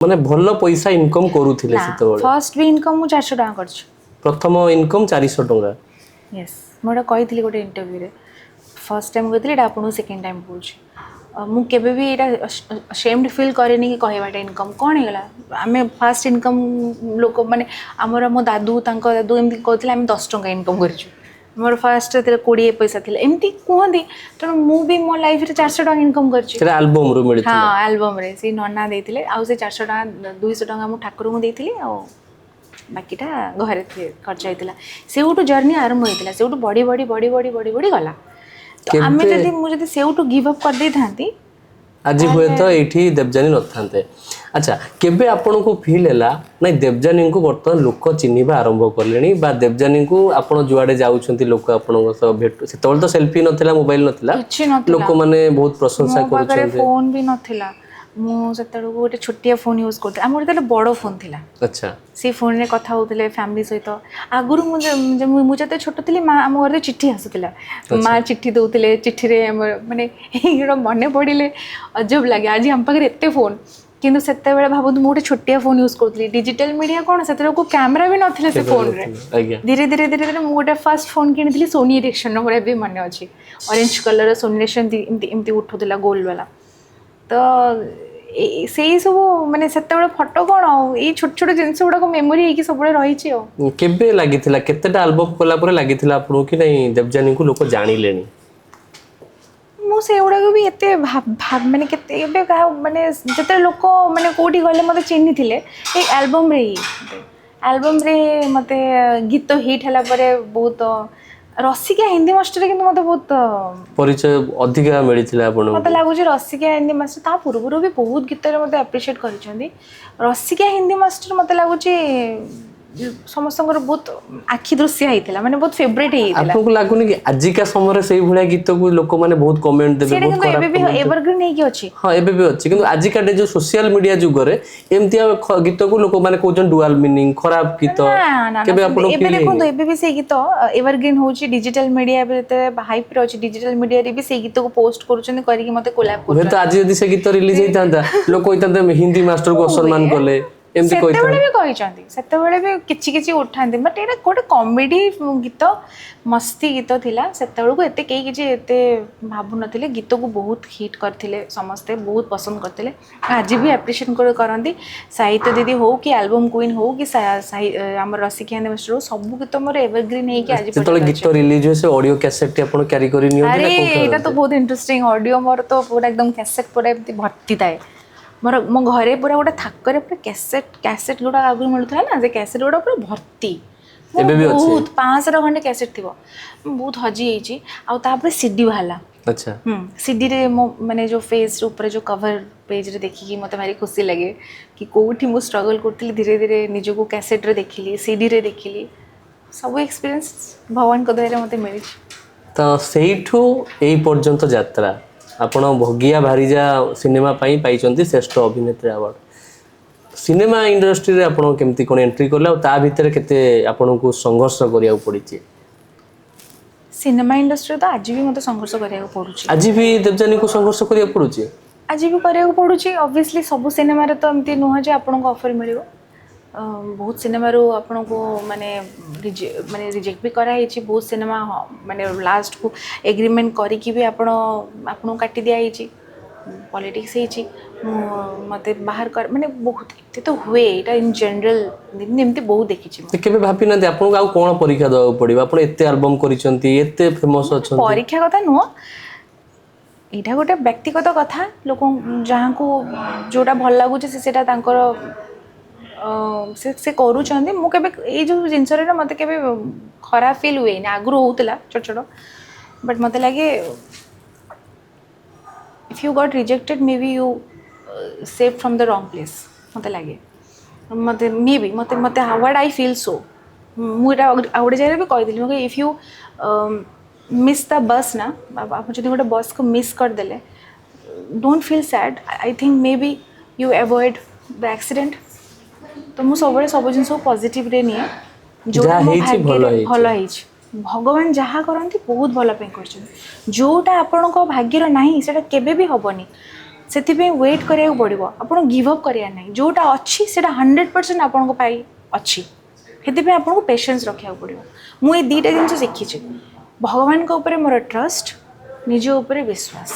माने भल पैसा इनकम करूथिले सेतबेले फर्स्ट भी इनकम मु 400 टका करछु प्रथम इनकम 400 टका यस मोटा कहितली गोटे इंटरव्यू रे फर्स्ट टाइम कहतली एटा आपन सेकंड टाइम बोलछु मु केबे भी एटा अशेम्ड फील करेनी कि कहबाटा इनकम कोन हेगला आमे फर्स्ट इनकम लोक माने हमर मो दादू तांको दादू एमती कहतले हम 10 टका इनकम करछु मोर फर्स्ट ते 20 पैसा थिला एमती कहंदी त मु भी मो लाइफ रे 400 टका इनकम करछु तेरा एल्बम रो मिलथिला हां एल्बम रे से नन्ना देथिले आ से 400 टका 200 टका मु ठाकुर को देथिली आ बाकीटा घरे खर्च होइतिला सेउटु जर्नी आरंभ होइतिला सेउटु बड़ी बड़ी बड़ी बड़ी बड़ी बड़ी गला तो आमे जदी मु जदी सेउटु गिव अप कर दे थांती आज हुए तो एठी देवजानी नथांते अच्छा केबे आपन को फील हैला नै देवजानी को वर्तमान लोक चिन्हिबा आरंभ करलेनी बा देवजानी को आपन जुआडे जाउछंती लोक आपन को सब भेट सेतबल तो सेल्फी नथिला मोबाइल नथिला लोक माने बहुत प्रशंसा करूछंती फोन भी नथिला मु सेतडो गोटे छोटिया फोन यूज करते हमर तेले बड़ो फोन थिला अच्छा से फोन रे कथा होतले फैमिली सहित आगुरु मु जते छोट थिली मां हम घर चिट्ठी आसुतिला मां चिट्ठी दउतले चिट्ठी रे माने एगो मने पडिले अजब लागे आज हम पाखरे एते फोन किंतु सेते बेले भाबु मु गोटे छोटिया फोन यूज करतली डिजिटल मीडिया कोन सेते को कैमरा भी नथिला से फोन रे धीरे धीरे धीरे धीरे मु गोटे फर्स्ट फोन किनितली सोनी एरिक्सन नो भी माने अछि ऑरेंज कलर सोनी एरिक्सन इमती उठुतिला गोल वाला तो से सब माने सेते बेले फोटो कोन ए छोट छोट जिंस गुडा को मेमोरी है कि सब बेले रही छी केबे लागितिला केतेटा एल्बम कोला परे लागितिला आपन कि नै देवजानी को लोक जानि लेनी मु से गुडा को भी एते भाब माने केते एबे का माने जते लोक माने कोठी गले मते चिन्हि थिले ए एल्बम रे मते गीत हिट हला परे बहुत रसिका हिंदी मास्टर किंतु मते बहुत परिचय अधिका मिलिथिला आपन मते लागु जे रसिका हिंदी मास्टर ता पूर्व भी बहुत गीत रे मते एप्रिशिएट करिसंदी रसिका हिंदी मास्टर मते लागु जे समस्तंकर बहुत आखि दृश्य हेतिला माने बहुत फेवरेट हेतिला आपको लागुनी कि आजिका समय रे सेही भलिया गीत को लोक माने बहुत कमेंट देबे बहुत खराब एबे भी एवरग्रीन हे कि अछि हां एबे भी अछि किंतु आजिका डे जो सोशल मीडिया जुग रे एमती गीत को लोक माने कोजन डुअल मीनिंग खराब गीत केबे आपन एबे देखो एबे भी से गीत एवरग्रीन होची डिजिटल मीडिया बे ते हाइप रे अछि डिजिटल मीडिया रे भी से गीत को पोस्ट करूछन करी कि मते कोलैब कर तो आज यदि से गीत रिलीज हेतांता लोक होइतांते हिंदी मास्टर को सम्मान करले एमती सेते बेले भी कहिचंदी सेते बेले भी किछि किछि उठांदी बट एटा कोटे कॉमेडी गीत मस्ती गीत थिला सेते बेले को एते केई किछि एते भाबु नथिले गीत को बहुत हिट करथिले समस्ते बहुत पसंद करथिले आज भी एप्रिशिएट करंदी साहित्य दीदी हो कि एल्बम क्वीन हो कि हमर रसिका हिंदी मास्टर हो सब गीत मोर एवरग्रीन हे कि आज तो गीत रिलीज होसे ऑडियो कैसेट टी अपन कैरी करी नियो अरे एटा तो बहुत इंटरेस्टिंग ऑडियो मोर तो पूरा एकदम कैसेट पूरा एमती भर्ती थाए मोर मो घरे पूरा गोटे थाकरे पूरा कैसेट गुडा आगु मिलुथला ना जे कैसेट गुडा पूरा भर्ती एबे भी अछि बहुत 500 खंडे कैसेट थिबो बहुत हजी हेची आ तापर सीडी वाला अच्छा सीडी रे माने जो फेस ऊपर जो कवर पेज रे देखि कि मते भारी खुशी लगे कि कोठी मु स्ट्रगल करथली धीरे धीरे निजो को कैसेट रे देखिली सीडी रे देखिली सब एक्सपीरियंस भगवान को दया मते मिली तो सेइठू एई पर्यंत यात्रा आपण भगिया भारीजा सिनेमा पाई पाइचंती श्रेष्ठ अभिनेत्री अवार्ड सिनेमा इंडस्ट्री रे आपण केमती कोन एंट्री करला ता भीतर केते आपण को संघर्ष करिया पड़िछि सिनेमा इंडस्ट्री तो आज भी मते संघर्ष करिया पड़ुछि आज भी देवजानी को संघर्ष करिया पड़ुछि आज भी करिया पड़ुछि ऑब्वियसली सब सिनेमा रे तो एमती नुह जे आपण को ऑफर मिलिबो बहुत सिनेमा रो आपण को माने रिजेक्ट भी करा हेछि बहुत सिनेमा माने लास्ट को एग्रीमेंट करी कि भी आपण काटी दिया हेछि पॉलिटिक्स हेछि मते बाहर कर माने बहुत एते तो हुए एटा इन जनरल एमती बहुत देखि छि केबे भापि न दे आपण को कोन परीक्षा दवा पड़िबा आपण एते एल्बम करिसंती एते फेमस अछंती परीक्षा कथा नुह एटा गोटे व्यक्तिगत कथा लोक जहां को जोटा भल लागु से सेटा तांकर से करूछंदी मु केबे ए जो जिंस रे मते केबे खराब फील हुए ना आगु होतला छोट छोट बट मते लागे if you got rejected may be you save from the wrong place मते लागे मते मे बी मते मते व्हाट आई फील सो मु एटा आउडे जाय भी कहि दिली मके if you miss the bus ना आप जदि गोटे बस को मिस कर देले don't feel sad I think may be you avoid the accident तो मु सब जिन पॉजिटिव रे निए जो भल हेछि भगवान जहाँ करती बहुत भल पे कर जोटा आपण भाग्यर नहीं सेटा केबे भी हबनी ସେଥିପାଇଁ ୱେଟ୍ କରିବାକୁ ପଡ଼ିବ ଆପଣ गिव अप କରିବା ନାହିଁ जोटा अच्छी से 100% ଆପଣଙ୍କ ପାଇଁ ଅଛି ସେଥିପାଇଁ ଆପଣଙ୍କୁ पेशेंस रखिବାକୁ पड़िବ ମୁଁ ଏ 2टा ଜିନିଷ ଶିଖିଛି भगवान को ऊपर मोर ट्रस्ट निज ऊपर विश्वास